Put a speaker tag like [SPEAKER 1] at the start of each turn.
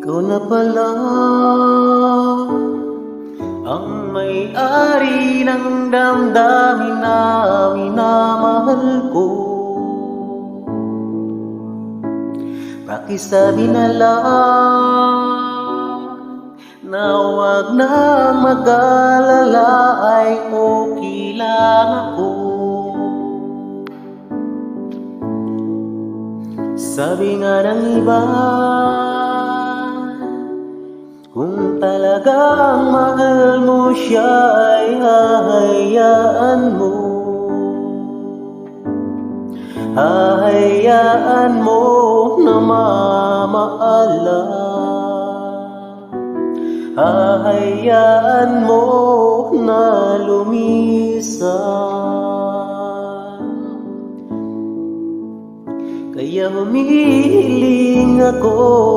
[SPEAKER 1] Ikaw na pala ang may-ari ng damdamin na minamahal ko. Pakisabi na lang na huwag na mag-alala, ay okay lang ako. Sabi nga ng iba, kung talagang mahal mo siya ay hahayaan mo. Hahayaan mo na mamaala. Hahayaan mo na lumisan. Kaya humihiling ako